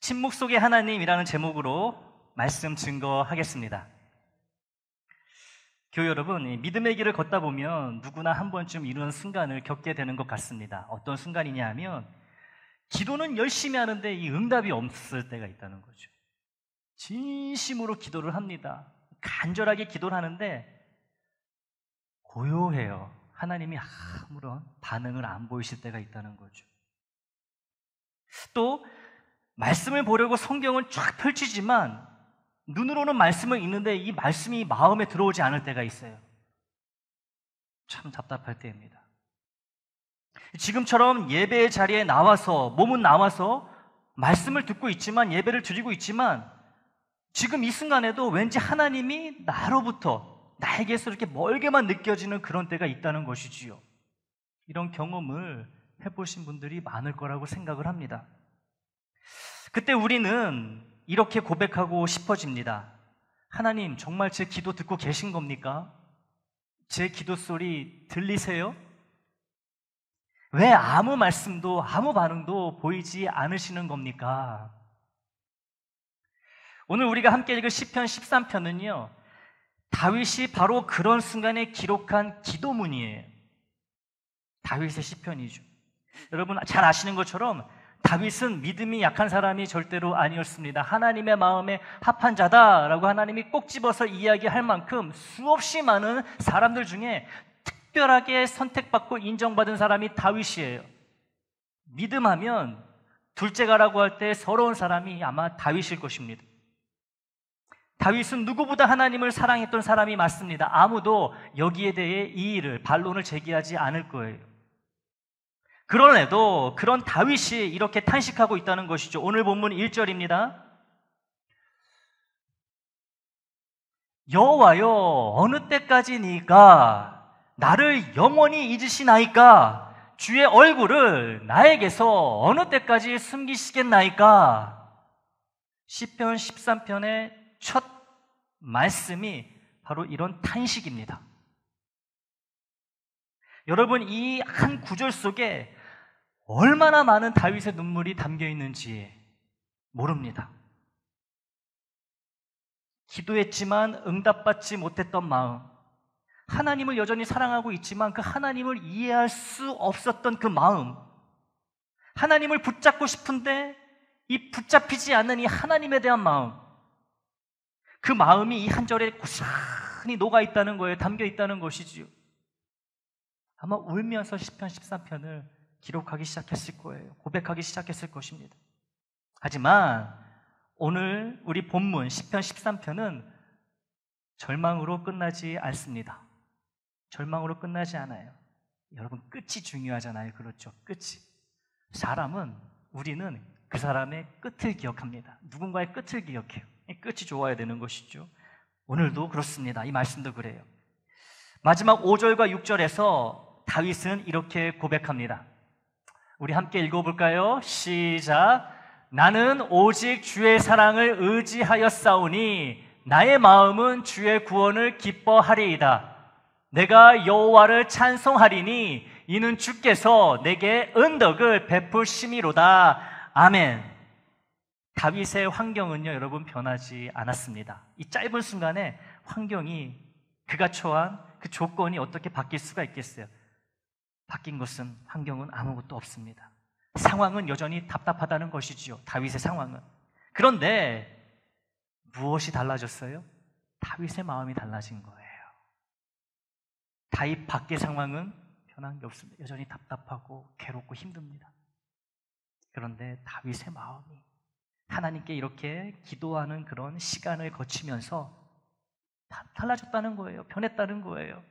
침묵 속의 하나님이라는 제목으로 말씀 증거하겠습니다. 교회 여러분, 믿음의 길을 걷다 보면 누구나 한 번쯤 이런 순간을 겪게 되는 것 같습니다. 어떤 순간이냐 하면 기도는 열심히 하는데 이 응답이 없을 때가 있다는 거죠. 진심으로 기도를 합니다. 간절하게 기도를 하는데 고요해요. 하나님이 아무런 반응을 안 보이실 때가 있다는 거죠. 또 말씀을 보려고 성경을 쫙 펼치지만 눈으로는 말씀을 읽는데 이 말씀이 마음에 들어오지 않을 때가 있어요. 참 답답할 때입니다. 지금처럼 예배의 자리에 나와서 몸은 나와서 말씀을 듣고 있지만 예배를 드리고 있지만 지금 이 순간에도 왠지 하나님이 나로부터 나에게서 이렇게 멀게만 느껴지는 그런 때가 있다는 것이지요. 이런 경험을 해보신 분들이 많을 거라고 생각을 합니다. 그때 우리는 이렇게 고백하고 싶어집니다. 하나님, 정말 제 기도 듣고 계신 겁니까? 제 기도 소리 들리세요? 왜 아무 말씀도 아무 반응도 보이지 않으시는 겁니까? 오늘 우리가 함께 읽을 시편 13편은요 다윗이 바로 그런 순간에 기록한 기도문이에요. 다윗의 시편이죠. 여러분 잘 아시는 것처럼 다윗은 믿음이 약한 사람이 절대로 아니었습니다. 하나님의 마음에 합한 자다라고 하나님이 꼭 집어서 이야기할 만큼 수없이 많은 사람들 중에 특별하게 선택받고 인정받은 사람이 다윗이에요. 믿음하면 둘째가라고 할 때 서러운 사람이 아마 다윗일 것입니다. 다윗은 누구보다 하나님을 사랑했던 사람이 맞습니다. 아무도 여기에 대해 이의를, 반론을 제기하지 않을 거예요. 그런데도 그런 다윗이 이렇게 탄식하고 있다는 것이죠. 오늘 본문 1절입니다. 여호와여, 어느 때까지니까 나를 영원히 잊으시나이까? 주의 얼굴을 나에게서 어느 때까지 숨기시겠나이까? 시편 13편의 첫 말씀이 바로 이런 탄식입니다. 여러분, 이 한 구절 속에 얼마나 많은 다윗의 눈물이 담겨 있는지 모릅니다. 기도했지만 응답받지 못했던 마음, 하나님을 여전히 사랑하고 있지만 그 하나님을 이해할 수 없었던 그 마음, 하나님을 붙잡고 싶은데 이 붙잡히지 않는 이 하나님에 대한 마음, 그 마음이 이 한 절에 고스란히 녹아있다는 거예요. 담겨 있다는 것이지요. 아마 울면서 시편 13편을 기록하기 시작했을 거예요. 고백하기 시작했을 것입니다. 하지만 오늘 우리 본문 시편 13편은 절망으로 끝나지 않습니다. 절망으로 끝나지 않아요. 여러분, 끝이 중요하잖아요. 그렇죠? 끝이. 우리는 그 사람의 끝을 기억합니다. 누군가의 끝을 기억해요. 끝이 좋아야 되는 것이죠. 오늘도 그렇습니다. 이 말씀도 그래요. 마지막 5절과 6절에서 다윗은 이렇게 고백합니다. 우리 함께 읽어볼까요? 시작. 나는 오직 주의 사랑을 의지하였사오니 나의 마음은 주의 구원을 기뻐하리이다. 내가 여호와를 찬송하리니 이는 주께서 내게 은덕을 베푸심이로다. 아멘. 다윗의 환경은요, 여러분, 변하지 않았습니다. 이 짧은 순간에 환경이, 그가 처한 그 조건이 어떻게 바뀔 수가 있겠어요? 바뀐 것은, 환경은 아무것도 없습니다. 상황은 여전히 답답하다는 것이지요. 다윗의 상황은. 그런데 무엇이 달라졌어요? 다윗의 마음이 달라진 거예요. 다윗 밖의 상황은 변한 게 없습니다. 여전히 답답하고 괴롭고 힘듭니다. 그런데 다윗의 마음이 하나님께 이렇게 기도하는 그런 시간을 거치면서 달라졌다는 거예요. 변했다는 거예요.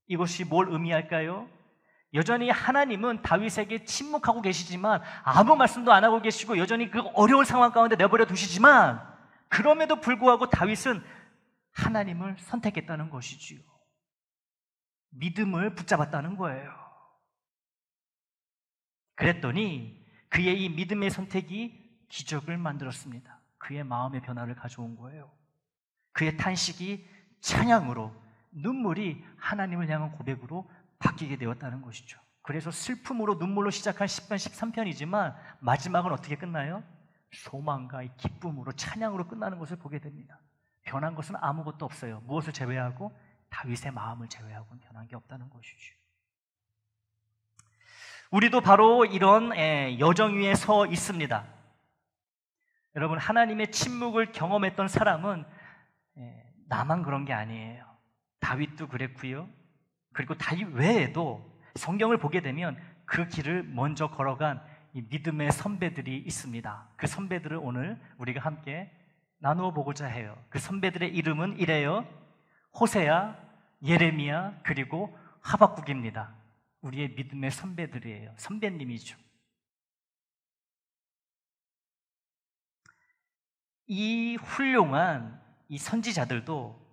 이것이 뭘 의미할까요? 여전히 하나님은 다윗에게 침묵하고 계시지만, 아무 말씀도 안 하고 계시고 여전히 그 어려운 상황 가운데 내버려 두시지만, 그럼에도 불구하고 다윗은 하나님을 선택했다는 것이지요. 믿음을 붙잡았다는 거예요. 그랬더니 그의 이 믿음의 선택이 기적을 만들었습니다. 그의 마음의 변화를 가져온 거예요. 그의 탄식이 찬양으로, 눈물이 하나님을 향한 고백으로 바뀌게 되었다는 것이죠. 그래서 슬픔으로 눈물로 시작한 시편 13편이지만 마지막은 어떻게 끝나요? 소망과 이 기쁨으로 찬양으로 끝나는 것을 보게 됩니다. 변한 것은 아무것도 없어요. 무엇을 제외하고? 다윗의 마음을 제외하고는 변한 게 없다는 것이죠. 우리도 바로 이런 여정 위에 서 있습니다. 여러분, 하나님의 침묵을 경험했던 사람은 나만 그런 게 아니에요. 다윗도 그랬고요. 그리고 다윗 외에도 성경을 보게 되면 그 길을 먼저 걸어간 이 믿음의 선배들이 있습니다. 그 선배들을 오늘 우리가 함께 나누어 보고자 해요. 그 선배들의 이름은 이래요. 호세아, 예레미야, 그리고 하박국입니다. 우리의 믿음의 선배들이에요. 선배님이죠. 이 훌륭한 이 선지자들도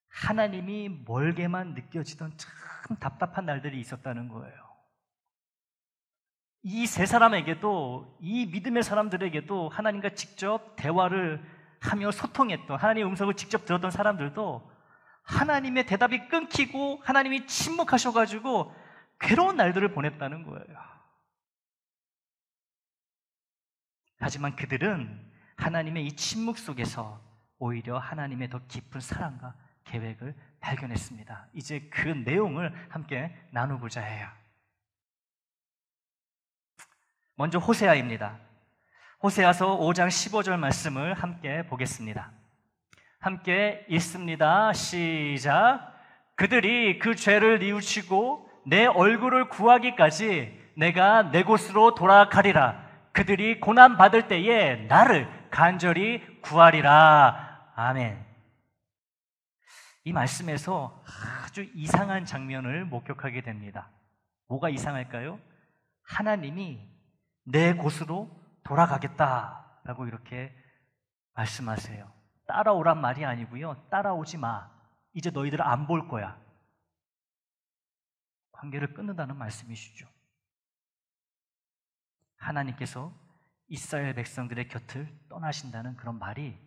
하나님이 멀게만 느껴지던 참 답답한 날들이 있었다는 거예요. 이 세 사람에게도, 이 믿음의 사람들에게도 하나님과 직접 대화를 하며 소통했던, 하나님의 음성을 직접 들었던 사람들도 하나님의 대답이 끊기고 하나님이 침묵하셔가지고 괴로운 날들을 보냈다는 거예요. 하지만 그들은 하나님의 이 침묵 속에서 오히려 하나님의 더 깊은 사랑과 계획을 발견했습니다. 이제 그 내용을 함께 나누고자 해요. 먼저 호세아입니다. 호세아서 5장 15절 말씀을 함께 보겠습니다. 함께 읽습니다. 시작. 그들이 그 죄를 뉘우치고 내 얼굴을 구하기까지 내가 내 곳으로 돌아가리라. 그들이 고난받을 때에 나를 간절히 구하리라. 아멘. 이 말씀에서 아주 이상한 장면을 목격하게 됩니다. 뭐가 이상할까요? 하나님이 내 곳으로 돌아가겠다라고 이렇게 말씀하세요. 따라오란 말이 아니고요. 따라오지 마. 이제 너희들 안 볼 거야. 관계를 끊는다는 말씀이시죠. 하나님께서 이스라엘 백성들의 곁을 떠나신다는 그런 말이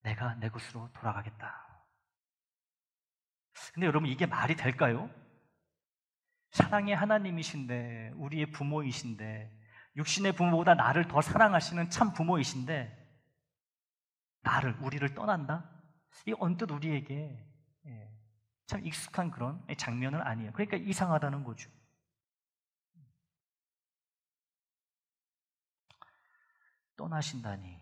내가 내 곳으로 돌아가겠다. 근데 여러분, 이게 말이 될까요? 사랑의 하나님이신데, 우리의 부모이신데, 육신의 부모보다 나를 더 사랑하시는 참 부모이신데 우리를 떠난다? 이 언뜻 우리에게 참 익숙한 그런 장면은 아니에요. 그러니까 이상하다는 거죠. 떠나신다니,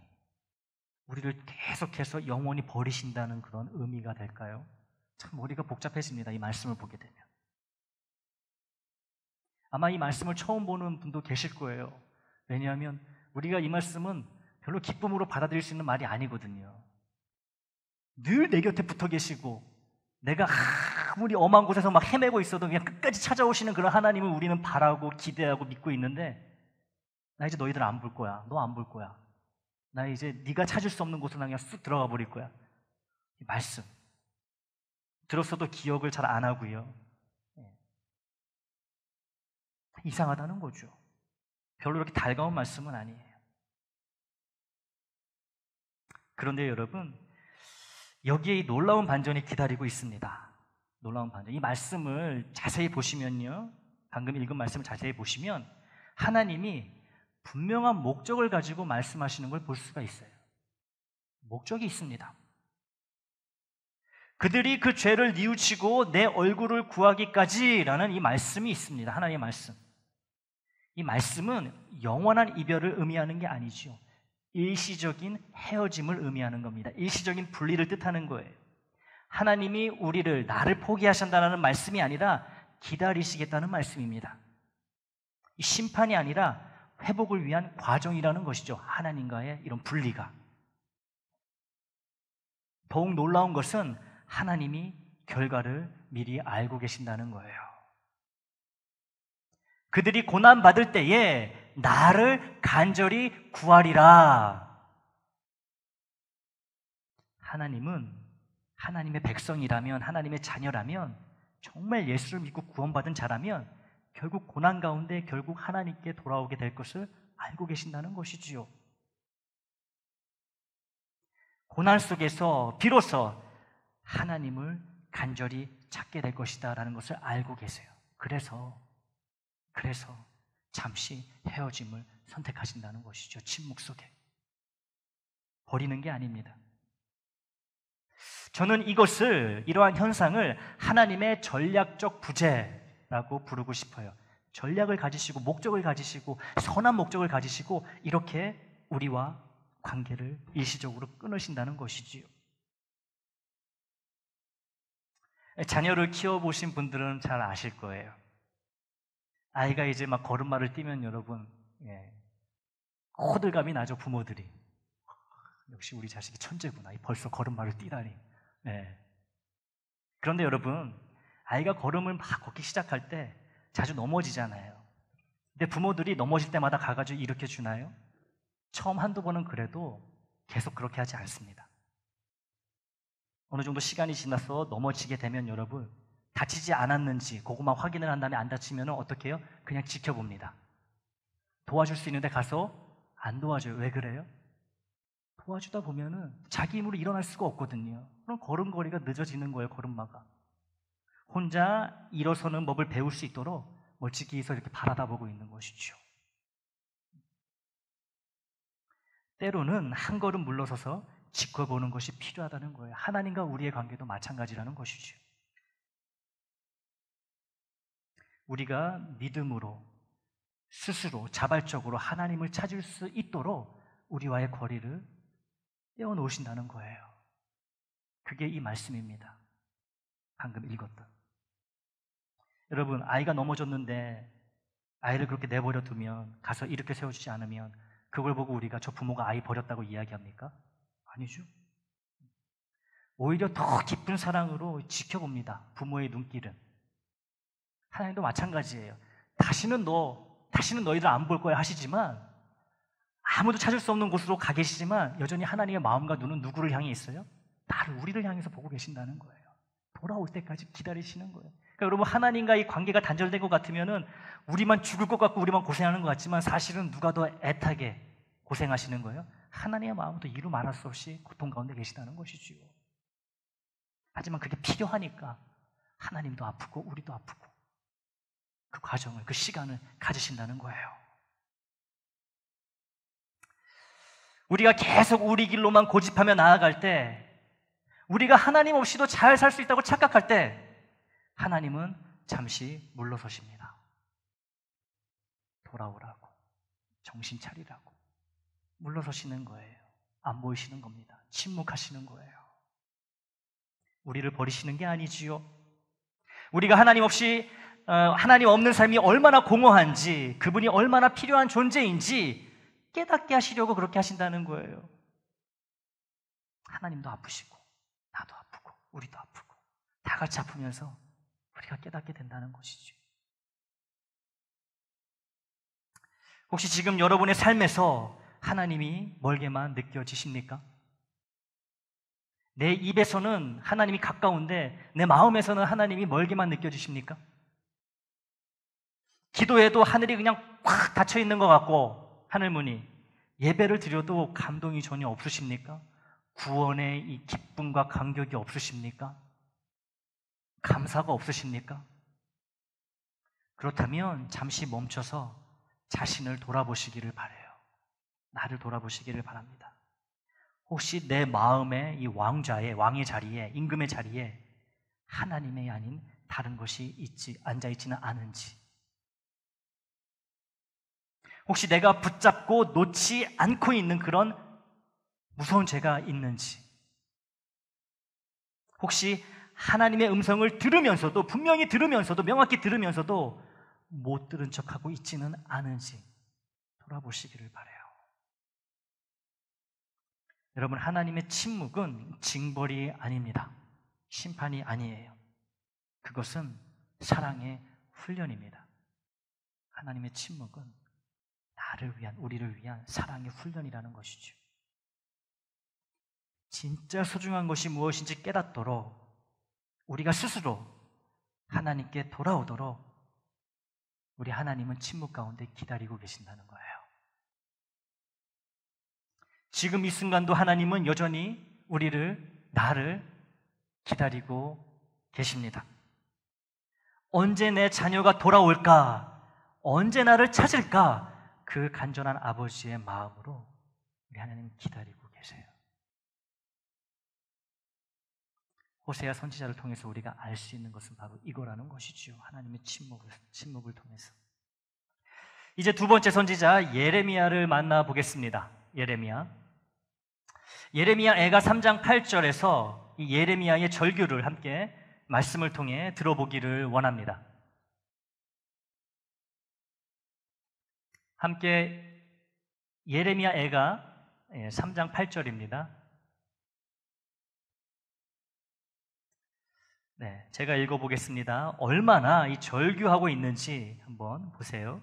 우리를 계속해서 영원히 버리신다는 그런 의미가 될까요? 참 머리가 복잡해집니다. 이 말씀을 보게 되면. 아마 이 말씀을 처음 보는 분도 계실 거예요. 왜냐하면 우리가 이 말씀은 별로 기쁨으로 받아들일 수 있는 말이 아니거든요. 늘 내 곁에 붙어 계시고 내가 아무리 엄한 곳에서 막 헤매고 있어도 그냥 끝까지 찾아오시는 그런 하나님을 우리는 바라고 기대하고 믿고 있는데, 나 이제 너희들 안 볼 거야. 너 안 볼 거야. 나 이제 네가 찾을 수 없는 곳으로 그냥 쑥 들어가 버릴 거야. 이 말씀 들었어도 기억을 잘 안 하고요. 이상하다는 거죠. 별로 이렇게 달가운 말씀은 아니에요. 그런데 여러분, 여기에 이 놀라운 반전이 기다리고 있습니다. 놀라운 반전. 이 말씀을 자세히 보시면요, 방금 읽은 말씀을 자세히 보시면 하나님이 분명한 목적을 가지고 말씀하시는 걸 볼 수가 있어요. 목적이 있습니다. 그들이 그 죄를 뉘우치고 내 얼굴을 구하기까지라는 이 말씀이 있습니다. 하나님의 말씀. 이 말씀은 영원한 이별을 의미하는 게 아니죠. 일시적인 헤어짐을 의미하는 겁니다. 일시적인 분리를 뜻하는 거예요. 하나님이 나를 포기하신다는 말씀이 아니라 기다리시겠다는 말씀입니다. 이 심판이 아니라 회복을 위한 과정이라는 것이죠. 하나님과의 이런 분리가. 더욱 놀라운 것은 하나님이 결과를 미리 알고 계신다는 거예요. 그들이 고난받을 때에 나를 간절히 구하리라. 하나님은 하나님의 백성이라면, 하나님의 자녀라면, 정말 예수를 믿고 구원받은 자라면 결국 고난 가운데 결국 하나님께 돌아오게 될 것을 알고 계신다는 것이지요. 고난 속에서 비로소 하나님을 간절히 찾게 될 것이다 라는 것을 알고 계세요. 그래서 잠시 헤어짐을 선택하신다는 것이죠. 침묵 속에. 버리는 게 아닙니다. 저는 이러한 현상을 하나님의 전략적 부재라고 부르고 싶어요. 전략을 가지시고 목적을 가지시고 선한 목적을 가지시고 이렇게 우리와 관계를 일시적으로 끊으신다는 것이지요. 자녀를 키워보신 분들은 잘 아실 거예요. 아이가 이제 막 걸음마를 뛰면 여러분, 호들갑이 나죠, 부모들이. 역시 우리 자식이 천재구나. 벌써 걸음마를 뛰다니. 그런데 여러분, 아이가 걸음을 막 걷기 시작할 때 자주 넘어지잖아요. 근데 부모들이 넘어질 때마다 가가지고 일으켜 주나요? 처음 한두 번은 그래도 계속 그렇게 하지 않습니다. 어느 정도 시간이 지나서 넘어지게 되면 여러분, 다치지 않았는지 그것만 확인을 한 다음에 안 다치면 어떻게 해요? 그냥 지켜봅니다. 도와줄 수 있는데 가서 안 도와줘요. 왜 그래요? 도와주다 보면은 자기 힘으로 일어날 수가 없거든요. 그럼 걸음걸이가 늦어지는 거예요, 걸음마가. 혼자 일어서는 법을 배울 수 있도록 멀찍이서 이렇게 바라다 보고 있는 것이죠. 때로는 한 걸음 물러서서 지켜보는 것이 필요하다는 거예요. 하나님과 우리의 관계도 마찬가지라는 것이죠. 우리가 믿음으로 스스로 자발적으로 하나님을 찾을 수 있도록 우리와의 거리를 떼어놓으신다는 거예요. 그게 이 말씀입니다. 방금 읽었던. 여러분, 아이가 넘어졌는데 아이를 그렇게 내버려 두면, 가서 이렇게 세워주지 않으면 그걸 보고 우리가 저 부모가 아이 버렸다고 이야기합니까? 아니죠. 오히려 더 깊은 사랑으로 지켜봅니다. 부모의 눈길은. 하나님도 마찬가지예요. 다시는 너희들 안 볼 거야 하시지만, 아무도 찾을 수 없는 곳으로 가 계시지만 여전히 하나님의 마음과 눈은 누구를 향해 있어요? 우리를 향해서 보고 계신다는 거예요. 돌아올 때까지 기다리시는 거예요. 그러니까 여러분, 하나님과 이 관계가 단절된 것 같으면은 우리만 죽을 것 같고 우리만 고생하는 것 같지만, 사실은 누가 더 애타게 고생하시는 거예요? 하나님의 마음도 이루 말할 수 없이 고통 가운데 계시다는 것이지요. 하지만 그게 필요하니까 하나님도 아프고 우리도 아프고 그 과정을, 그 시간을 가지신다는 거예요. 우리가 계속 우리 길로만 고집하며 나아갈 때, 우리가 하나님 없이도 잘 살 수 있다고 착각할 때 하나님은 잠시 물러서십니다. 돌아오라고, 정신 차리라고 물러서시는 거예요. 안 보이시는 겁니다. 침묵하시는 거예요. 우리를 버리시는 게 아니지요. 우리가 하나님 없이 하나님 없는 삶이 얼마나 공허한지, 그분이 얼마나 필요한 존재인지 깨닫게 하시려고 그렇게 하신다는 거예요. 하나님도 아프시고 나도 아프고 우리도 아프고 다 같이 아프면서 우리가 깨닫게 된다는 것이죠. 혹시 지금 여러분의 삶에서 하나님이 멀게만 느껴지십니까? 내 입에서는 하나님이 가까운데 내 마음에서는 하나님이 멀게만 느껴지십니까? 기도해도 하늘이 그냥 꽉 닫혀 있는 것 같고, 하늘문이, 예배를 드려도 감동이 전혀 없으십니까? 구원의 이 기쁨과 감격이 없으십니까? 감사가 없으십니까? 그렇다면 잠시 멈춰서 자신을 돌아보시기를 바라요. 나를 돌아보시기를 바랍니다. 혹시 내 마음의 이 왕의 자리에, 임금의 자리에 하나님이 아닌 다른 것이 앉아있지는 않은지, 혹시 내가 붙잡고 놓지 않고 있는 그런 무서운 죄가 있는지, 혹시 하나님의 음성을 들으면서도, 분명히 들으면서도, 명확히 들으면서도 못 들은 척하고 있지는 않은지 돌아보시기를 바라요. 여러분, 하나님의 침묵은 징벌이 아닙니다. 심판이 아니에요. 그것은 사랑의 훈련입니다. 하나님의 침묵은 나를 위한, 우리를 위한 사랑의 훈련이라는 것이죠. 진짜 소중한 것이 무엇인지 깨닫도록 우리가 스스로 하나님께 돌아오도록 우리 하나님은 침묵 가운데 기다리고 계신다는 거예요. 지금 이 순간도 하나님은 여전히 나를 기다리고 계십니다. 언제 내 자녀가 돌아올까? 언제 나를 찾을까? 그 간절한 아버지의 마음으로 우리 하나님 기다리고 계세요. 호세아 선지자를 통해서 우리가 알 수 있는 것은 바로 이거라는 것이죠. 하나님의 침묵을 통해서. 이제 두 번째 선지자 예레미야를 만나보겠습니다. 예레미야 애가 3장 8절에서 이 예레미야의 절규를 함께 말씀을 통해 들어보기를 원합니다. 함께 예레미야 애가 3장 8절입니다. 네, 제가 읽어보겠습니다. 얼마나 이 절규하고 있는지 한번 보세요.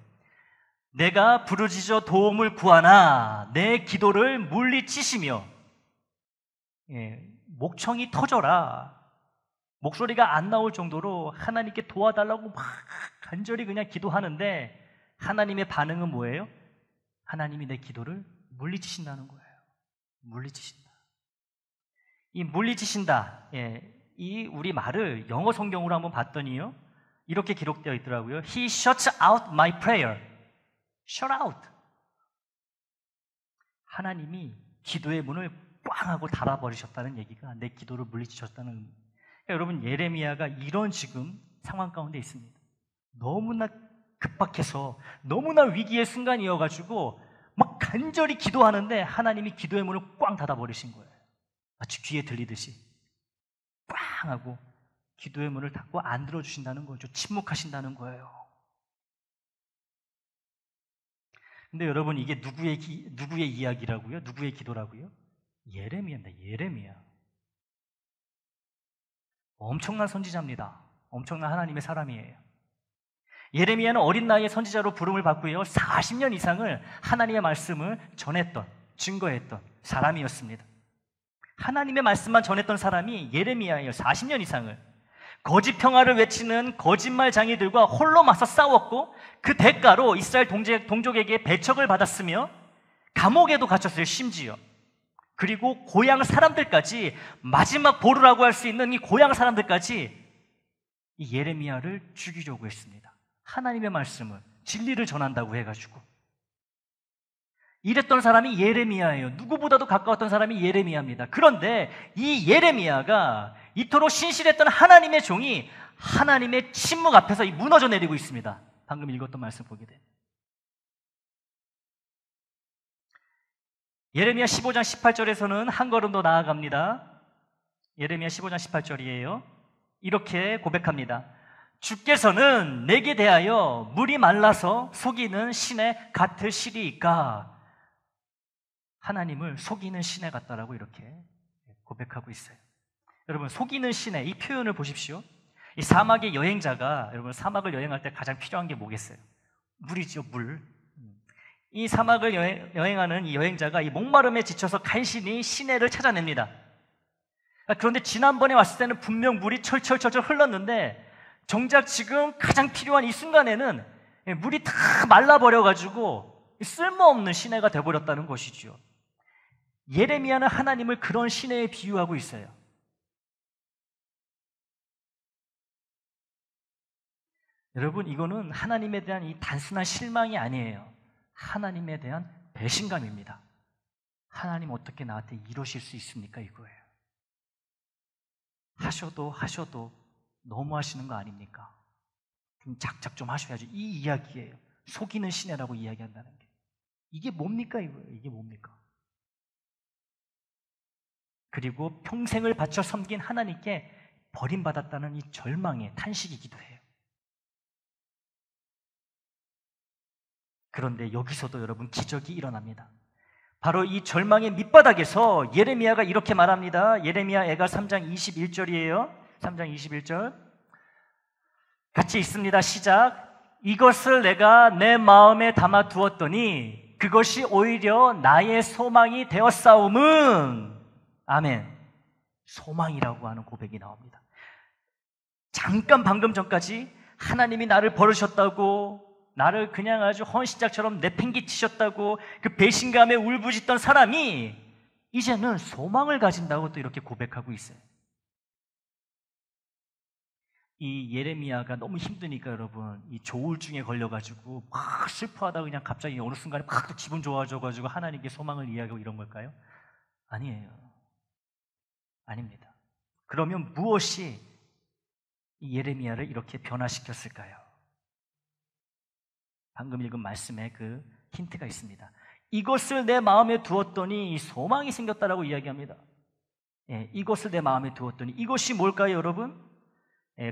내가 부르짖어 도움을 구하나 내 기도를 물리치시며, 목청이 터져라. 목소리가 안 나올 정도로 하나님께 도와달라고 막 간절히 그냥 기도하는데 하나님의 반응은 뭐예요? 하나님이 내 기도를 물리치신다는 거예요. 물리치신다. 이 물리치신다. 이 우리 말을 영어 성경으로 한번 봤더니요, 이렇게 기록되어 있더라고요. He shuts out my prayer. Shut out. 하나님이 기도의 문을 꽝 하고 닫아버리셨다는 얘기가 내 기도를 물리치셨다는 의미. 그러니까 여러분, 예레미야가 이런 지금 상황 가운데 있습니다. 너무나 급박해서 너무나 위기의 순간이어가지고 막 간절히 기도하는데 하나님이 기도의 문을 꽝 닫아버리신 거예요. 마치 귀에 들리듯이 꽝 하고 기도의 문을 닫고 안 들어주신다는 거죠. 침묵하신다는 거예요. 근데 여러분, 이게 누구의 이야기라고요? 누구의 기도라고요? 예레미야입니다. 예레미야. 엄청난 선지자입니다. 엄청난 하나님의 사람이에요. 예레미야는 어린 나이에 선지자로 부름을 받고요, 40년 이상을 하나님의 말씀을 전했던, 증거했던 사람이었습니다. 하나님의 말씀만 전했던 사람이 예레미야예요. 40년 이상을. 거짓 평화를 외치는 거짓말장이들과 홀로 맞서 싸웠고 그 대가로 이스라엘 동족에게 배척을 받았으며 감옥에도 갇혔어요. 심지어. 그리고 고향 사람들까지, 마지막 보루라고 할 수 있는 이 고향 사람들까지 이 예레미야를 죽이려고 했습니다. 하나님의 말씀을, 진리를 전한다고 해가지고. 이랬던 사람이 예레미야예요. 누구보다도 가까웠던 사람이 예레미야입니다. 그런데 이 예레미야가 이토록 신실했던 하나님의 종이 하나님의 침묵 앞에서 무너져 내리고 있습니다. 방금 읽었던 말씀 보게 돼요. 예레미야 15장 18절에서는 한 걸음 더 나아갑니다. 예레미야 15장 18절이에요. 이렇게 고백합니다. 주께서는 내게 대하여 물이 말라서 속이는 시내 같으시리이까. 하나님을 속이는 시내 같다라고 이렇게 고백하고 있어요. 여러분, 속이는 시내, 이 표현을 보십시오. 이 사막의 여행자가, 여러분, 사막을 여행할 때 가장 필요한 게 뭐겠어요? 물이죠, 물. 이 사막을 여행하는 이 여행자가 이 목마름에 지쳐서 간신히 시내를 찾아냅니다. 그런데 지난번에 왔을 때는 분명 물이 철철철철 흘렀는데 정작 지금 가장 필요한 이 순간에는 물이 다 말라버려가지고 쓸모없는 시내가 되어버렸다는 것이죠. 예레미야는 하나님을 그런 시내에 비유하고 있어요. 여러분, 이거는 하나님에 대한 이 단순한 실망이 아니에요. 하나님에 대한 배신감입니다. 하나님 어떻게 나한테 이러실 수 있습니까? 이거예요. 하셔도 너무 하시는 거 아닙니까? 좀 작작 좀 하셔야지. 이 이야기예요. 속이는 시내라고 이야기한다는 게. 이게 뭡니까? 이거예요. 이게 뭡니까? 그리고 평생을 바쳐 섬긴 하나님께 버림받았다는 이 절망의 탄식이기도 해요. 그런데 여기서도 여러분, 기적이 일어납니다. 바로 이 절망의 밑바닥에서 예레미야가 이렇게 말합니다. 예레미야 애가 3장 21절이에요. 3장 21절 같이 읽습니다. 시작. 이것을 내가 내 마음에 담아 두었더니 그것이 오히려 나의 소망이 되었사옴은. 아멘. 소망이라고 하는 고백이 나옵니다. 잠깐 방금 전까지 하나님이 나를 버리셨다고, 나를 그냥 아주 헌신짝처럼 내팽개치셨다고 그 배신감에 울부짖던 사람이 이제는 소망을 가진다고 또 이렇게 고백하고 있어요. 이 예레미야가 너무 힘드니까 여러분, 이 조울증에 걸려가지고 막 슬퍼하다가 그냥 갑자기 어느 순간에 막 기분 좋아져가지고 하나님께 소망을 이야기하고 이런 걸까요? 아니에요. 아닙니다. 그러면 무엇이 이 예레미야를 이렇게 변화시켰을까요? 방금 읽은 말씀에 그 힌트가 있습니다. 이것을 내 마음에 두었더니 소망이 생겼다라고 이야기합니다. 이것을 내 마음에 두었더니 이것이 뭘까요, 여러분?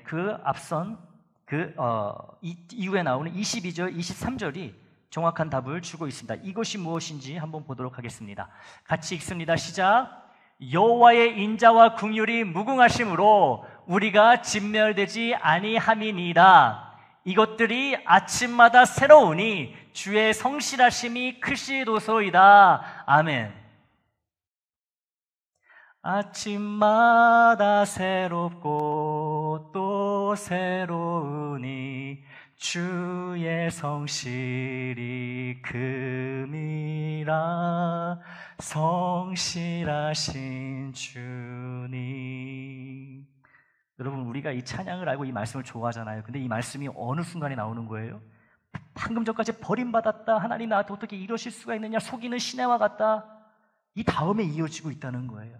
그 앞선 이후에 나오는 22절, 23절이 정확한 답을 주고 있습니다. 이것이 무엇인지 한번 보도록 하겠습니다. 같이 읽습니다. 시작. 여호와의 인자와 긍휼이 무궁하심으로 우리가 진멸되지 아니함이니이다. 이것들이 아침마다 새로우니 주의 성실하심이 크시도소이다. 아멘. 아침마다 새롭고 또 새로우니 주의 성실이 큼이라. 성실하신 주님. 여러분, 우리가 이 찬양을 알고 이 말씀을 좋아하잖아요. 근데 이 말씀이 어느 순간에 나오는 거예요? 방금 전까지 버림받았다, 하나님 나한테 어떻게 이러실 수가 있느냐, 속이는 시내와 같다, 이 다음에 이어지고 있다는 거예요.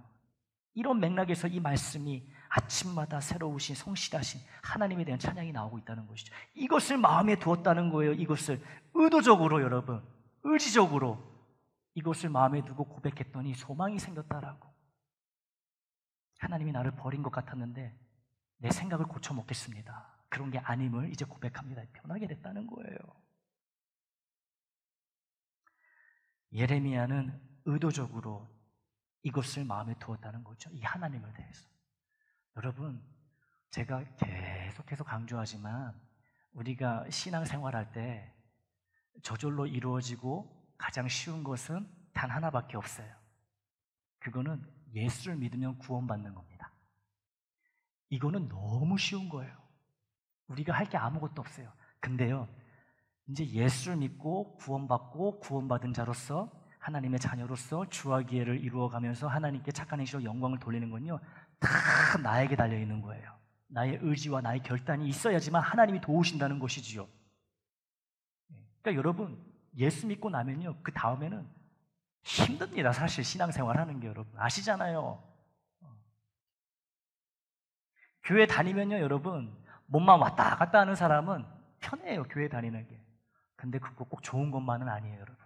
이런 맥락에서 이 말씀이 아침마다 새로우신 성실하신 하나님에 대한 찬양이 나오고 있다는 것이죠. 이것을 마음에 두었다는 거예요. 이것을 의도적으로, 여러분, 의지적으로 이것을 마음에 두고 고백했더니 소망이 생겼다라고. 하나님이 나를 버린 것 같았는데 내 생각을 고쳐먹겠습니다. 그런 게 아님을 이제 고백합니다. 변하게 됐다는 거예요. 예레미야는 의도적으로 이것을 마음에 두었다는 거죠. 이 하나님을 대해서. 여러분, 제가 계속해서 강조하지만 우리가 신앙생활할 때 저절로 이루어지고 가장 쉬운 것은 단 하나밖에 없어요. 그거는 예수를 믿으면 구원받는 겁니다. 이거는 너무 쉬운 거예요. 우리가 할 게 아무것도 없어요. 근데요, 이제 예수를 믿고 구원받고 구원받은 자로서 하나님의 자녀로서 주와 기회를 이루어가면서 하나님께 착한 행실로 영광을 돌리는 건요, 다 나에게 달려있는 거예요. 나의 의지와 나의 결단이 있어야지만 하나님이 도우신다는 것이지요. 그러니까 여러분, 예수 믿고 나면요, 그 다음에는 힘듭니다. 사실 신앙생활 하는 게. 여러분 아시잖아요. 교회 다니면요, 여러분, 몸만 왔다 갔다 하는 사람은 편해요. 교회 다니는 게. 근데 그거 꼭 좋은 것만은 아니에요, 여러분.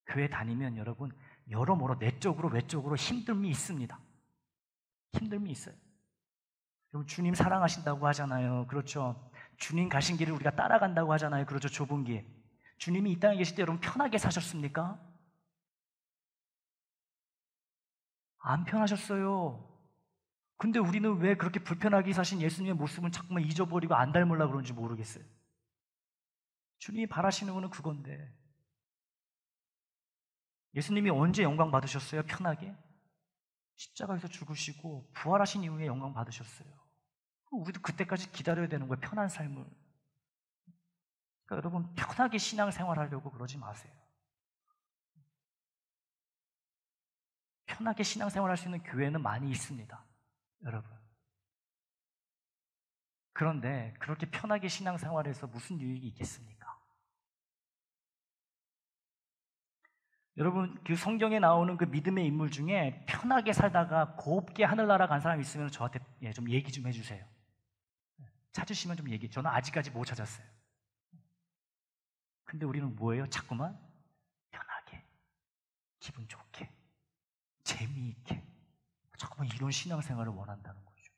교회 다니면 여러분 여러모로 내적으로 외적으로 힘듦이 있습니다. 힘듦이 있어요. 여러분, 주님 사랑하신다고 하잖아요. 그렇죠. 주님 가신 길을 우리가 따라간다고 하잖아요. 그렇죠. 좁은 길. 주님이 이 땅에 계실 때 여러분 편하게 사셨습니까? 안 편하셨어요. 근데 우리는 왜 그렇게 불편하게 사신 예수님의 모습은 자꾸만 잊어버리고 안 닮으려고 그러는지 모르겠어요. 주님이 바라시는 거는 그건데, 예수님이 언제 영광 받으셨어요? 편하게? 십자가에서 죽으시고 부활하신 이후에 영광 받으셨어요. 우리도 그때까지 기다려야 되는 거예요. 편한 삶을. 그러니까 여러분, 편하게 신앙생활 하려고 그러지 마세요. 편하게 신앙생활 할 수 있는 교회는 많이 있습니다, 여러분. 그런데 그렇게 편하게 신앙생활해서 무슨 유익이 있겠습니까? 여러분, 그 성경에 나오는 그 믿음의 인물 중에 편하게 살다가 곱게 하늘나라 간 사람 있으면 저한테 좀 얘기 좀 해주세요. 찾으시면 좀 얘기. 저는 아직까지 못 찾았어요. 근데 우리는 뭐예요? 자꾸만 편하게, 기분 좋게, 재미있게, 자꾸만 이런 신앙생활을 원한다는 거죠.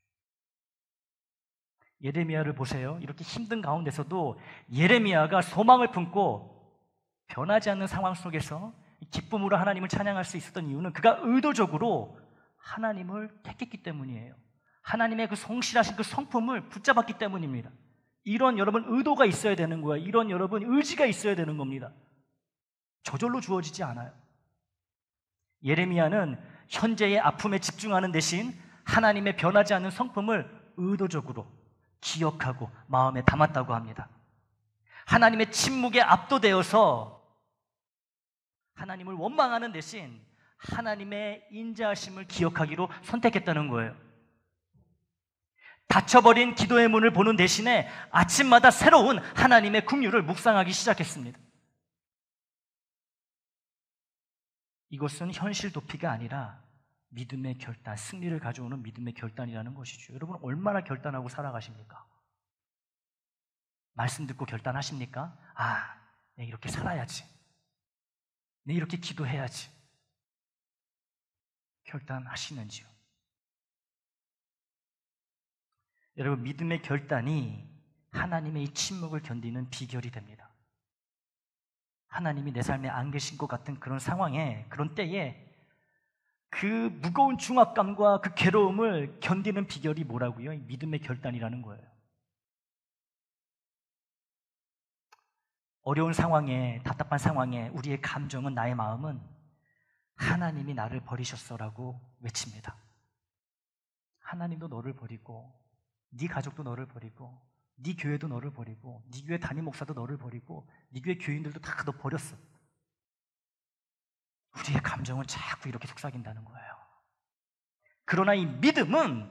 예레미야를 보세요. 이렇게 힘든 가운데서도 예레미야가 소망을 품고 변하지 않는 상황 속에서 기쁨으로 하나님을 찬양할 수 있었던 이유는 그가 의도적으로 하나님을 택했기 때문이에요. 하나님의 그 성실하신 그 성품을 붙잡았기 때문입니다. 이런 여러분 의도가 있어야 되는 거예요. 이런 여러분 의지가 있어야 되는 겁니다. 저절로 주어지지 않아요. 예레미야는 현재의 아픔에 집중하는 대신 하나님의 변하지 않는 성품을 의도적으로 기억하고 마음에 담았다고 합니다. 하나님의 침묵에 압도되어서 하나님을 원망하는 대신 하나님의 인자하심을 기억하기로 선택했다는 거예요. 닫혀버린 기도의 문을 보는 대신에 아침마다 새로운 하나님의 긍휼을 묵상하기 시작했습니다. 이것은 현실 도피가 아니라 믿음의 결단, 승리를 가져오는 믿음의 결단이라는 것이죠. 여러분 얼마나 결단하고 살아가십니까? 말씀 듣고 결단하십니까? 아, 내가 이렇게 살아야지. 내가 이렇게 기도해야지. 결단하시는지요? 여러분 믿음의 결단이 하나님의 이 침묵을 견디는 비결이 됩니다. 하나님이 내 삶에 안 계신 것 같은 그런 상황에, 그런 때에 그 무거운 중압감과 그 괴로움을 견디는 비결이 뭐라고요? 이 믿음의 결단이라는 거예요. 어려운 상황에, 답답한 상황에 우리의 감정은, 나의 마음은 하나님이 나를 버리셨어라고 외칩니다. 하나님도 너를 버리고, 네 가족도 너를 버리고, 네 교회도 너를 버리고, 네 교회 담임 목사도 너를 버리고, 네 교회 교인들도 다 너 버렸어. 우리의 감정은 자꾸 이렇게 속삭인다는 거예요. 그러나 이 믿음은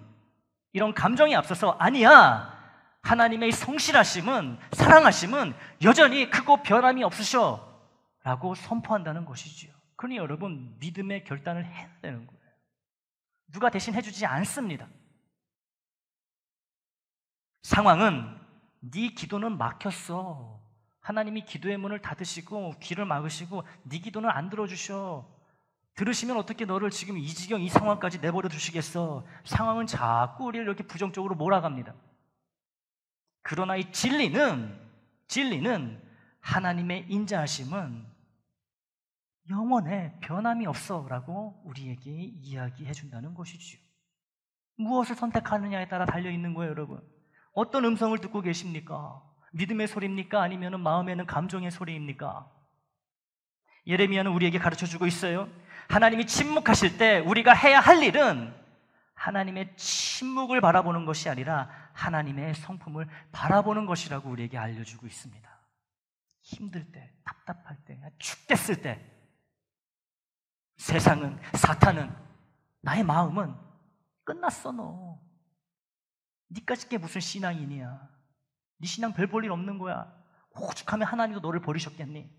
이런 감정에 앞서서 아니야, 하나님의 성실하심은, 사랑하심은 여전히 크고 변함이 없으셔 라고 선포한다는 것이지요. 그러니 여러분 믿음의 결단을 해야 되는 거예요. 누가 대신 해주지 않습니다. 상황은 네 기도는 막혔어. 하나님이 기도의 문을 닫으시고 귀를 막으시고 네 기도는 안 들어주셔. 들으시면 어떻게 너를 지금 이 지경, 이 상황까지 내버려 두시겠어. 상황은 자꾸 우리를 이렇게 부정적으로 몰아갑니다. 그러나 이 진리는 하나님의 인자하심은 영원해, 변함이 없어 라고 우리에게 이야기해 준다는 것이죠. 무엇을 선택하느냐에 따라 달려있는 거예요. 여러분 어떤 음성을 듣고 계십니까? 믿음의 소리입니까? 아니면 마음에는 감정의 소리입니까? 예레미야는 우리에게 가르쳐주고 있어요. 하나님이 침묵하실 때 우리가 해야 할 일은 하나님의 침묵을 바라보는 것이 아니라 하나님의 성품을 바라보는 것이라고 우리에게 알려주고 있습니다. 힘들 때, 답답할 때, 죽겠을 때 세상은, 사탄은, 나의 마음은 끝났어. 너 니까짓 게 무슨 신앙인이야. 네 신앙 별 볼 일 없는 거야. 오죽하면 하나님도 너를 버리셨겠니?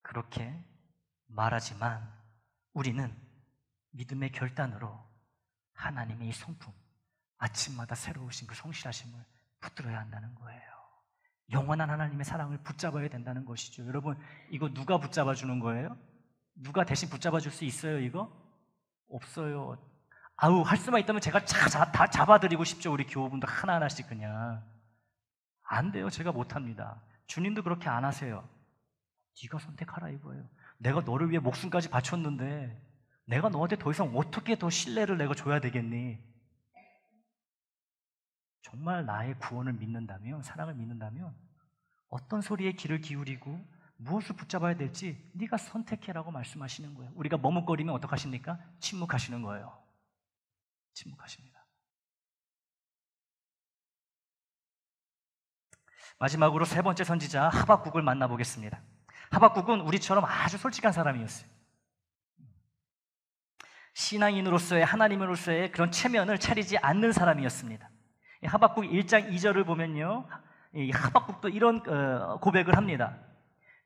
그렇게 말하지만 우리는 믿음의 결단으로 하나님의 이 성품, 아침마다 새로우신 그 성실하심을 붙들어야 한다는 거예요. 영원한 하나님의 사랑을 붙잡아야 된다는 것이죠. 여러분 이거 누가 붙잡아 주는 거예요? 누가 대신 붙잡아 줄 수 있어요? 이거? 없어요. 아우, 할 수만 있다면 제가 다 잡아드리고 싶죠. 우리 교우분들 하나하나씩. 그냥 안 돼요. 제가 못합니다. 주님도 그렇게 안 하세요. 네가 선택하라 이거예요. 내가 너를 위해 목숨까지 바쳤는데 내가 너한테 더 이상 어떻게 더 신뢰를 내가 줘야 되겠니? 정말 나의 구원을 믿는다면, 사랑을 믿는다면 어떤 소리에 귀를 기울이고 무엇을 붙잡아야 될지 네가 선택해라고 말씀하시는 거예요. 우리가 머뭇거리면 어떡하십니까? 침묵하시는 거예요. 침묵하십니다. 마지막으로 세 번째 선지자 하박국을 만나보겠습니다. 하박국은 우리처럼 아주 솔직한 사람이었어요. 신앙인으로서의, 하나님으로서의 그런 체면을 차리지 않는 사람이었습니다. 하박국 1장 2절을 보면요, 하박국도 이런 고백을 합니다.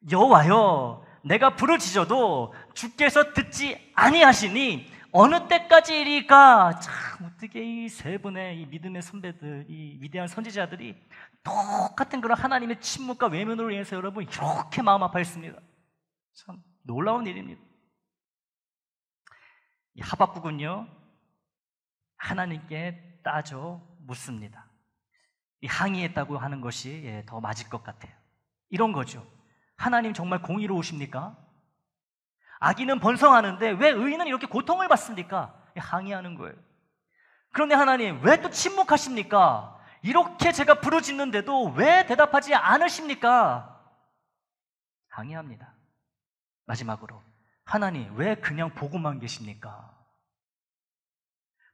여호와여, 내가 부르짖어도 주께서 듣지 아니하시니 어느 때까지이리까? 참, 어떻게 이 세 분의 이 믿음의 선배들, 이 위대한 선지자들이 똑같은 그런 하나님의 침묵과 외면으로 인해서 여러분 이렇게 마음 아파했습니다. 참 놀라운 일입니다. 이 하박국은요, 하나님께 따져 묻습니다. 이 항의했다고 하는 것이 더 맞을 것 같아요. 이런 거죠. 하나님 정말 공의로우십니까? 악인은 번성하는데 왜 의인은 이렇게 고통을 받습니까? 항의하는 거예요. 그런데 하나님 왜 또 침묵하십니까? 이렇게 제가 부르짖는데도 왜 대답하지 않으십니까? 항의합니다. 마지막으로 하나님 왜 그냥 보고만 계십니까?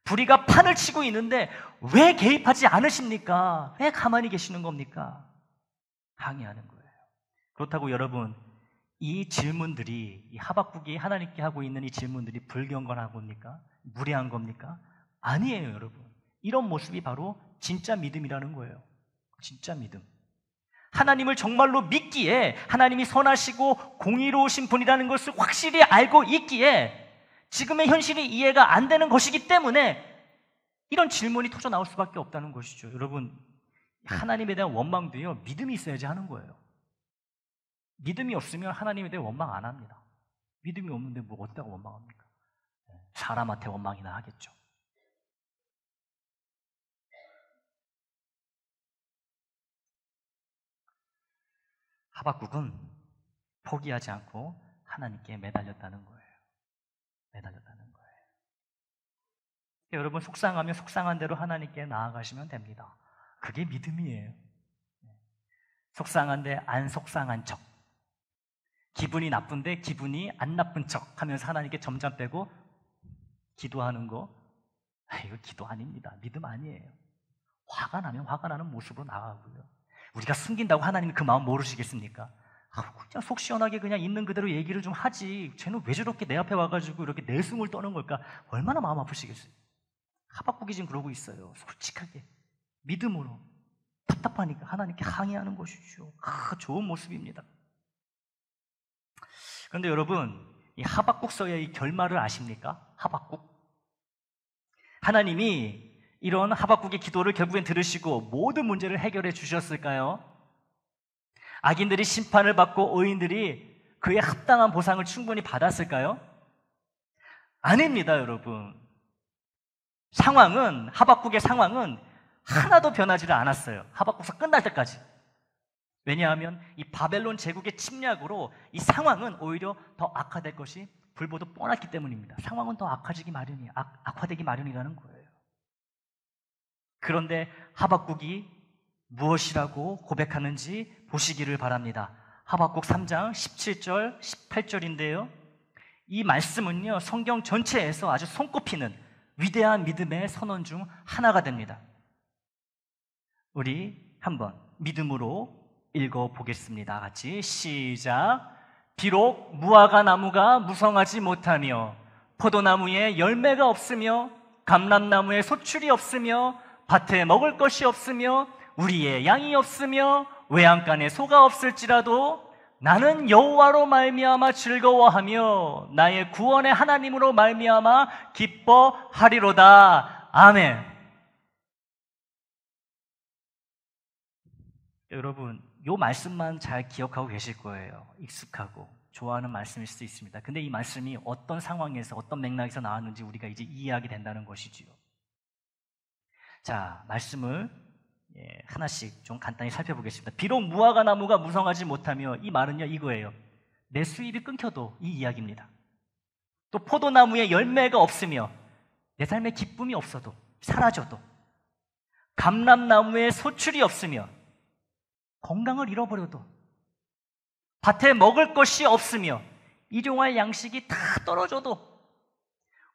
불의가 판을 치고 있는데 왜 개입하지 않으십니까? 왜 가만히 계시는 겁니까? 항의하는 거예요. 그렇다고 여러분 이 질문들이, 이 하박국이 하나님께 하고 있는 이 질문들이 불경건한 겁니까? 무례한 겁니까? 아니에요. 여러분 이런 모습이 바로 진짜 믿음이라는 거예요. 진짜 믿음. 하나님을 정말로 믿기에, 하나님이 선하시고 공의로우신 분이라는 것을 확실히 알고 있기에 지금의 현실이 이해가 안 되는 것이기 때문에 이런 질문이 터져 나올 수밖에 없다는 것이죠. 여러분, 하나님에 대한 원망도요, 믿음이 있어야지 하는 거예요. 믿음이 없으면 하나님에 대해 원망 안 합니다. 믿음이 없는데 뭐 어디다가 원망합니까? 사람한테 원망이나 하겠죠. 하박국은 포기하지 않고 하나님께 매달렸다는 거예요. 매달렸다는 거예요. 여러분, 속상하면 속상한 대로 하나님께 나아가시면 됩니다. 그게 믿음이에요. 속상한데 안 속상한 척, 기분이 나쁜데 기분이 안 나쁜 척 하면서 하나님께 점점 빼고 기도하는 거, 이거 기도 아닙니다. 믿음 아니에요. 화가 나면 화가 나는 모습으로 나가고요. 우리가 숨긴다고 하나님이 그 마음 모르시겠습니까? 그냥 속 시원하게 그냥 있는 그대로 얘기를 좀 하지, 쟤는 왜 저렇게 내 앞에 와가지고 이렇게 내숭을 떠는 걸까? 얼마나 마음 아프시겠어요? 하박국이 지금 그러고 있어요. 솔직하게 믿음으로. 답답하니까 하나님께 항의하는 것이죠. 좋은 모습입니다. 그런데 여러분, 이 하박국서의 이 결말을 아십니까? 하박국, 하나님이 이런 하박국의 기도를 결국엔 들으시고 모든 문제를 해결해 주셨을까요? 악인들이 심판을 받고 의인들이 그에 합당한 보상을 충분히 받았을까요? 아닙니다, 여러분. 하박국의 상황은 하나도 변하지를 않았어요. 하박국서 끝날 때까지. 왜냐하면 이 바벨론 제국의 침략으로 이 상황은 오히려 더 악화될 것이 불보듯 뻔했기 때문입니다. 상황은 더 악화되기 마련이라는 거예요. 그런데 하박국이 무엇이라고 고백하는지 보시기를 바랍니다. 하박국 3장 17절, 18절인데요. 이 말씀은요, 성경 전체에서 아주 손꼽히는 위대한 믿음의 선언 중 하나가 됩니다. 우리 한번 믿음으로 읽어보겠습니다. 같이 시작. 비록 무화과 나무가 무성하지 못하며 포도나무에 열매가 없으며 감람나무에 소출이 없으며 밭에 먹을 것이 없으며 우리의 양이 없으며 외양간에 소가 없을지라도 나는 여호와로 말미암아 즐거워하며 나의 구원의 하나님으로 말미암아 기뻐하리로다. 아멘. 여러분, 이 말씀만 잘 기억하고 계실 거예요. 익숙하고 좋아하는 말씀일 수도 있습니다. 근데 이 말씀이 어떤 상황에서 어떤 맥락에서 나왔는지 우리가 이제 이해하게 된다는 것이지요. 자, 말씀을 하나씩 좀 간단히 살펴보겠습니다. 비록 무화과 나무가 무성하지 못하며, 이 말은요 이거예요. 내 수입이 끊겨도 이 이야기입니다. 또 포도나무에 열매가 없으며 내 삶에 기쁨이 없어도, 사라져도, 감람나무에 소출이 없으며 건강을 잃어버려도, 밭에 먹을 것이 없으며 일용할 양식이 다 떨어져도,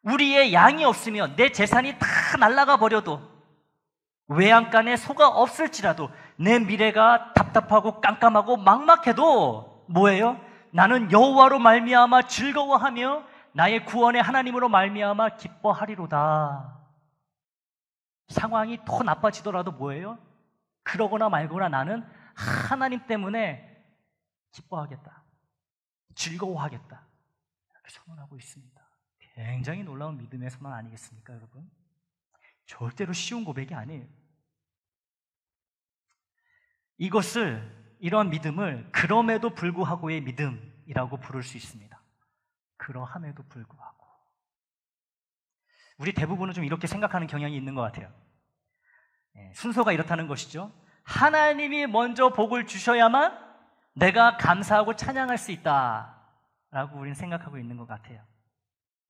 우리의 양이 없으며 내 재산이 다 날아가 버려도, 외양간에 소가 없을지라도, 내 미래가 답답하고 깜깜하고 막막해도 뭐예요? 나는 여호와로 말미암아 즐거워하며 나의 구원의 하나님으로 말미암아 기뻐하리로다. 상황이 더 나빠지더라도 뭐예요? 그러거나 말거나 나는 하나님 때문에 기뻐하겠다, 즐거워하겠다, 이렇게 선언하고 있습니다. 굉장히 놀라운 믿음의 선언 아니겠습니까, 여러분? 절대로 쉬운 고백이 아니에요. 이런 믿음을 그럼에도 불구하고의 믿음이라고 부를 수 있습니다. 그러함에도 불구하고. 우리 대부분은 좀 이렇게 생각하는 경향이 있는 것 같아요. 순서가 이렇다는 것이죠. 하나님이 먼저 복을 주셔야만 내가 감사하고 찬양할 수 있다라고 우리는 생각하고 있는 것 같아요.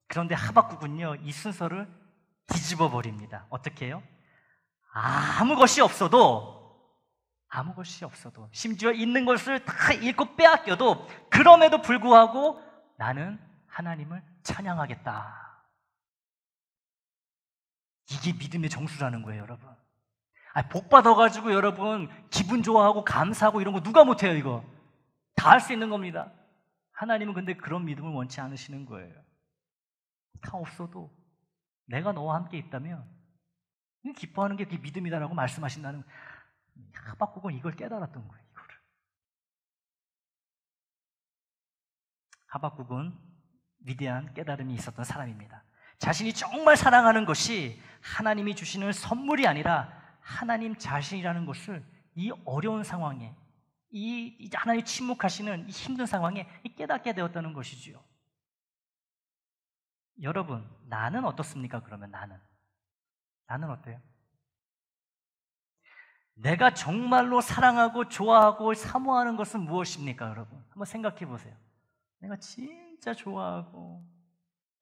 그런데 하박국은요, 이 순서를 뒤집어 버립니다. 어떻게 해요? 아무 것이 없어도, 심지어 있는 것을 다 잃고 빼앗겨도 그럼에도 불구하고 나는 하나님을 찬양하겠다. 이게 믿음의 정수라는 거예요, 여러분. 복 받아가지고 여러분 기분 좋아하고 감사하고 이런 거 누가 못해요? 이거 다 할 수 있는 겁니다. 하나님은 근데 그런 믿음을 원치 않으시는 거예요. 다 없어도 내가 너와 함께 있다면 기뻐하는 게 그게 믿음이다라고 말씀하신다는 거예요. 하박국은 이걸 깨달았던 거예요. 이거를. 하박국은 위대한 깨달음이 있었던 사람입니다. 자신이 정말 사랑하는 것이 하나님이 주시는 선물이 아니라 하나님 자신이라는 것을 이 어려운 상황에, 이 하나님 침묵하시는 이 힘든 상황에 깨닫게 되었다는 것이지요. 여러분, 나는 어떻습니까? 그러면 나는 어때요? 내가 정말로 사랑하고 좋아하고 사모하는 것은 무엇입니까? 여러분, 한번 생각해 보세요. 내가 진짜 좋아하고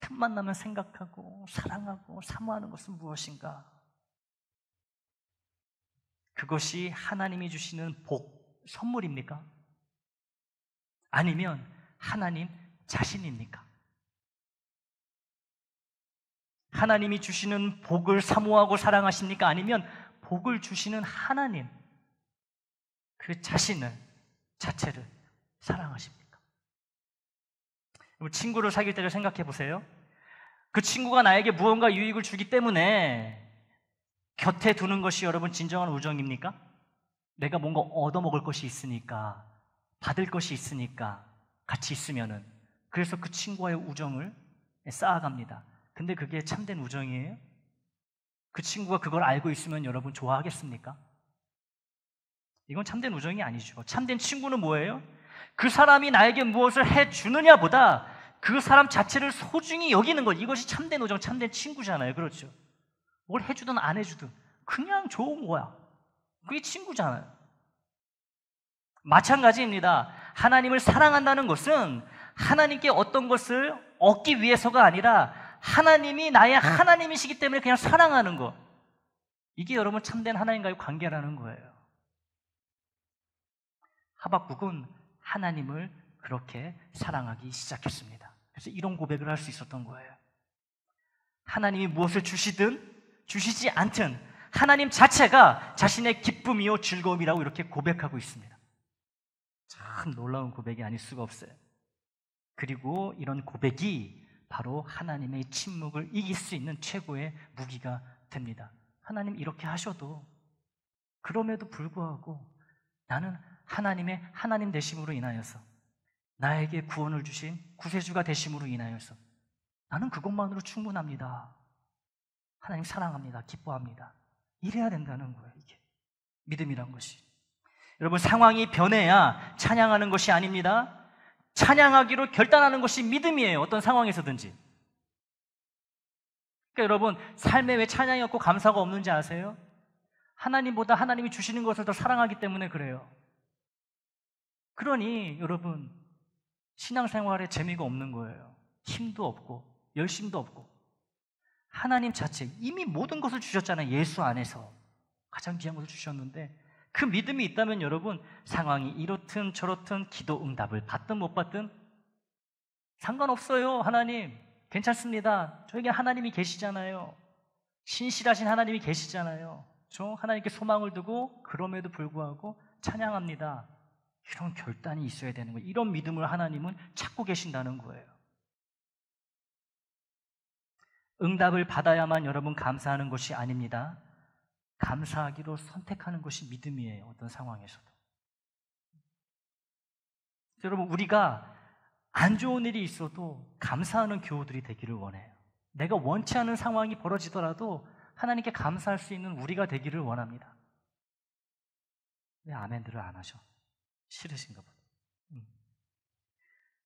틈만 나면 생각하고 사랑하고 사모하는 것은 무엇인가? 그것이 하나님이 주시는 복, 선물입니까? 아니면 하나님 자신입니까? 하나님이 주시는 복을 사모하고 사랑하십니까? 아니면 복을 주시는 하나님, 그 자체를 사랑하십니까? 친구를 사귈 때를 생각해 보세요. 그 친구가 나에게 무언가 유익을 주기 때문에 곁에 두는 것이 여러분 진정한 우정입니까? 내가 뭔가 얻어먹을 것이 있으니까, 받을 것이 있으니까 같이 있으면은, 그래서 그 친구와의 우정을 쌓아갑니다. 근데 그게 참된 우정이에요? 그 친구가 그걸 알고 있으면 여러분 좋아하겠습니까? 이건 참된 우정이 아니죠. 참된 친구는 뭐예요? 그 사람이 나에게 무엇을 해주느냐보다 그 사람 자체를 소중히 여기는 것, 이것이 참된 우정, 참된 친구잖아요. 그렇죠? 뭘 해주든 안 해주든 그냥 좋은 거야. 그게 친구잖아요. 마찬가지입니다. 하나님을 사랑한다는 것은 하나님께 어떤 것을 얻기 위해서가 아니라 하나님이 나의 하나님이시기 때문에 그냥 사랑하는 것, 이게 여러분 참된 하나님과의 관계라는 거예요. 하박국은 하나님을 그렇게 사랑하기 시작했습니다. 그래서 이런 고백을 할 수 있었던 거예요. 하나님이 무엇을 주시든 주시지 않든 하나님 자체가 자신의 기쁨이요 즐거움이라고 이렇게 고백하고 있습니다. 참 놀라운 고백이 아닐 수가 없어요. 그리고 이런 고백이 바로 하나님의 침묵을 이길 수 있는 최고의 무기가 됩니다. 하나님 이렇게 하셔도, 그럼에도 불구하고 나는 하나님의 하나님 되심으로 인하여서, 나에게 구원을 주신 구세주가 되심으로 인하여서 나는 그것만으로 충분합니다. 하나님 사랑합니다. 기뻐합니다. 이래야 된다는 거예요. 이게 믿음이란 것이. 여러분, 상황이 변해야 찬양하는 것이 아닙니다. 찬양하기로 결단하는 것이 믿음이에요. 어떤 상황에서든지. 그러니까 여러분, 삶에 왜 찬양이 없고 감사가 없는지 아세요? 하나님보다 하나님이 주시는 것을 더 사랑하기 때문에 그래요. 그러니 여러분, 신앙생활에 재미가 없는 거예요. 힘도 없고 열심도 없고. 하나님 자체, 이미 모든 것을 주셨잖아요. 예수 안에서 가장 귀한 것을 주셨는데, 그 믿음이 있다면 여러분, 상황이 이렇든 저렇든 기도 응답을 받든 못 받든 상관없어요. 하나님 괜찮습니다. 저에게 하나님이 계시잖아요. 신실하신 하나님이 계시잖아요. 저 하나님께 소망을 두고 그럼에도 불구하고 찬양합니다. 이런 결단이 있어야 되는 거예요. 이런 믿음을 하나님은 찾고 계신다는 거예요. 응답을 받아야만 여러분 감사하는 것이 아닙니다. 감사하기로 선택하는 것이 믿음이에요. 어떤 상황에서도. 여러분, 우리가 안 좋은 일이 있어도 감사하는 교우들이 되기를 원해요. 내가 원치 않은 상황이 벌어지더라도 하나님께 감사할 수 있는 우리가 되기를 원합니다. 왜 아멘들을 안 하셔? 싫으신가 보다.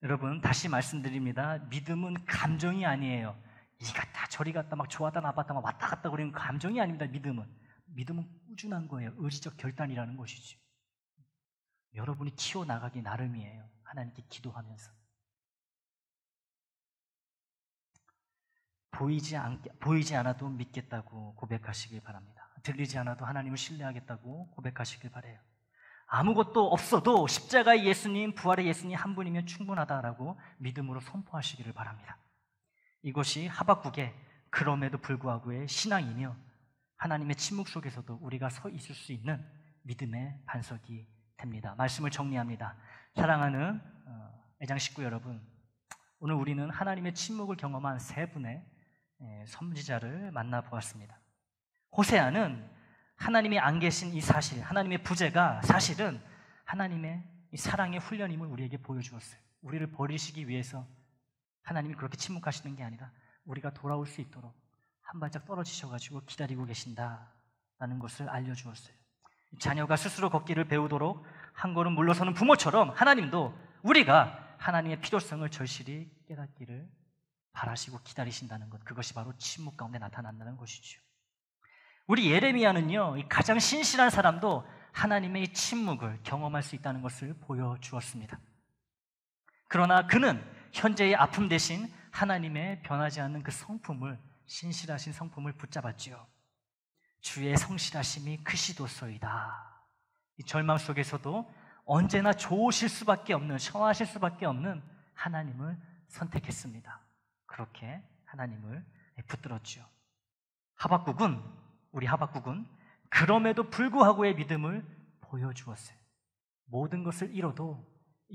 여러분, 다시 말씀드립니다. 믿음은 감정이 아니에요. 이 갔다 저리 갔다 막 좋았다 나빴다 막 왔다 갔다 그러는 감정이 아닙니다. 믿음은 꾸준한 거예요. 의지적 결단이라는 것이죠. 여러분이 키워나가기 나름이에요. 하나님께 기도하면서. 보이지 않아도 믿겠다고 고백하시길 바랍니다. 들리지 않아도 하나님을 신뢰하겠다고 고백하시길 바라요. 아무것도 없어도 십자가의 예수님, 부활의 예수님 한 분이면 충분하다라고 믿음으로 선포하시기를 바랍니다. 이것이 하박국의 그럼에도 불구하고의 신앙이며, 하나님의 침묵 속에서도 우리가 서 있을 수 있는 믿음의 반석이 됩니다. 말씀을 정리합니다. 사랑하는 애장 식구 여러분, 오늘 우리는 하나님의 침묵을 경험한 세 분의 선지자를 만나보았습니다. 호세아는 하나님이 안 계신 이 사실, 하나님의 부재가 사실은 하나님의 이 사랑의 훈련임을 우리에게 보여주었어요. 우리를 버리시기 위해서 하나님이 그렇게 침묵하시는 게 아니라 우리가 돌아올 수 있도록 한 발짝 떨어지셔가지고 기다리고 계신다라는 것을 알려주었어요. 자녀가 스스로 걷기를 배우도록 한 걸음 물러서는 부모처럼 하나님도 우리가 하나님의 필요성을 절실히 깨닫기를 바라시고 기다리신다는 것, 그것이 바로 침묵 가운데 나타난다는 것이죠. 우리 예레미야는요, 가장 신실한 사람도 하나님의 이 침묵을 경험할 수 있다는 것을 보여주었습니다. 그러나 그는 현재의 아픔 대신 하나님의 변하지 않는 그 성품을, 신실하신 성품을 붙잡았지요. 주의 성실하심이 크시도소이다. 이 절망 속에서도 언제나 좋으실 수밖에 없는, 선하실 수밖에 없는 하나님을 선택했습니다. 그렇게 하나님을 붙들었죠. 우리 하박국은 그럼에도 불구하고의 믿음을 보여주었어요. 모든 것을 잃어도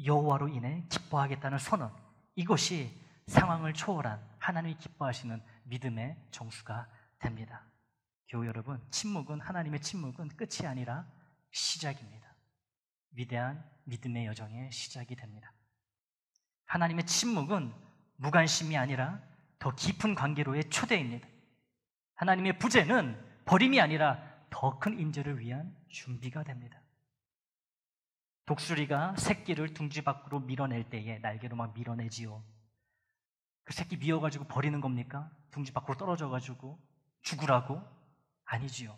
여호와로 인해 기뻐하겠다는 선언, 이것이 상황을 초월한 하나님이 기뻐하시는 믿음의 정수가 됩니다. 교우 여러분, 하나님의 침묵은 끝이 아니라 시작입니다. 위대한 믿음의 여정의 시작이 됩니다. 하나님의 침묵은 무관심이 아니라 더 깊은 관계로의 초대입니다. 하나님의 부재는 버림이 아니라 더 큰 인재를 위한 준비가 됩니다. 독수리가 새끼를 둥지 밖으로 밀어낼 때에 날개로 막 밀어내지요. 그 새끼 미워가지고 버리는 겁니까? 둥지 밖으로 떨어져가지고 죽으라고? 아니지요.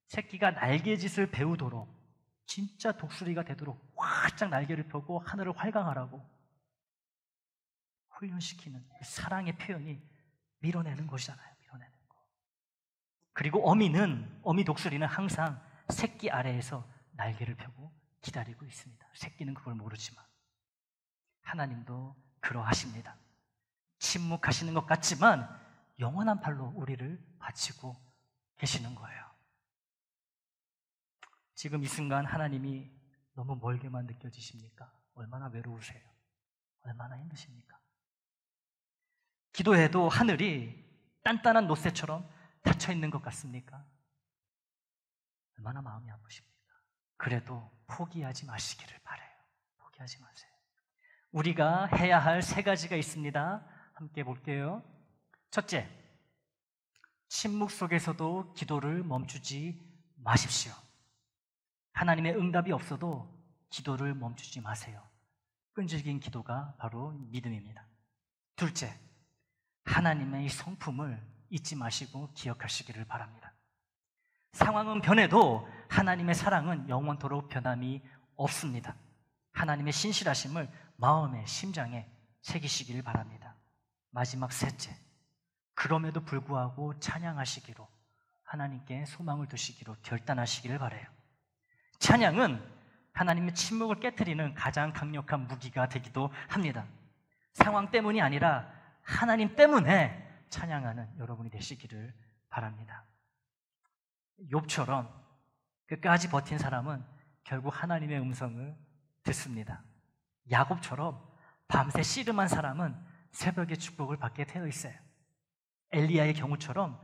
새끼가 날개짓을 배우도록, 진짜 독수리가 되도록 활짝 날개를 펴고 하늘을 활강하라고 훈련시키는 그 사랑의 표현이 밀어내는 것이잖아요. 밀어내는 거. 그리고 어미 독수리는 항상 새끼 아래에서 날개를 펴고 기다리고 있습니다. 새끼는 그걸 모르지만 하나님도 그러하십니다. 침묵하시는 것 같지만 영원한 팔로 우리를 바치고 계시는 거예요. 지금 이 순간 하나님이 너무 멀게만 느껴지십니까? 얼마나 외로우세요? 얼마나 힘드십니까? 기도해도 하늘이 단단한 노새처럼 닫혀있는 것 같습니까? 얼마나 마음이 아프십니까? 그래도 포기하지 마시기를 바라요. 포기하지 마세요. 우리가 해야 할 3가지가 있습니다. 함께 볼게요. 첫째, 침묵 속에서도 기도를 멈추지 마십시오. 하나님의 응답이 없어도 기도를 멈추지 마세요. 끈질긴 기도가 바로 믿음입니다. 둘째, 하나님의 이 성품을 잊지 마시고 기억하시기를 바랍니다. 상황은 변해도 하나님의 사랑은 영원토록 변함이 없습니다. 하나님의 신실하심을 마음에, 심장에 새기시기를 바랍니다. 마지막 셋째, 그럼에도 불구하고 찬양하시기로, 하나님께 소망을 두시기로 결단하시기를 바라요. 찬양은 하나님의 침묵을 깨트리는 가장 강력한 무기가 되기도 합니다. 상황 때문이 아니라 하나님 때문에 찬양하는 여러분이 되시기를 바랍니다. 욥처럼 끝까지 버틴 사람은 결국 하나님의 음성을 듣습니다. 야곱처럼 밤새 씨름한 사람은 새벽의 축복을 받게 되어 있어요. 엘리야의 경우처럼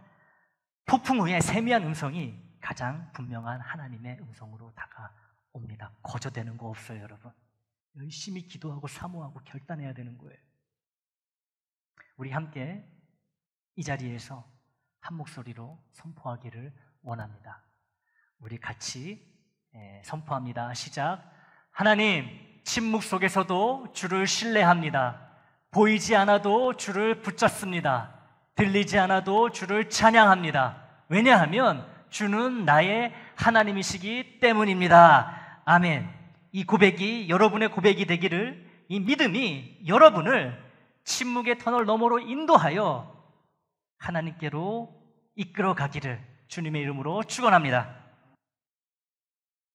폭풍 후에 세미한 음성이 가장 분명한 하나님의 음성으로 다가옵니다. 거저되는 거 없어요, 여러분. 열심히 기도하고 사모하고 결단해야 되는 거예요. 우리 함께 이 자리에서 한 목소리로 선포하기를 원합니다. 우리 같이 선포합니다. 시작. 하나님, 침묵 속에서도 주를 신뢰합니다. 보이지 않아도 주를 붙잡습니다. 들리지 않아도 주를 찬양합니다. 왜냐하면 주는 나의 하나님이시기 때문입니다. 아멘. 이 고백이 여러분의 고백이 되기를, 이 믿음이 여러분을 침묵의 터널 너머로 인도하여 하나님께로 이끌어 가기를 주님의 이름으로 축원합니다.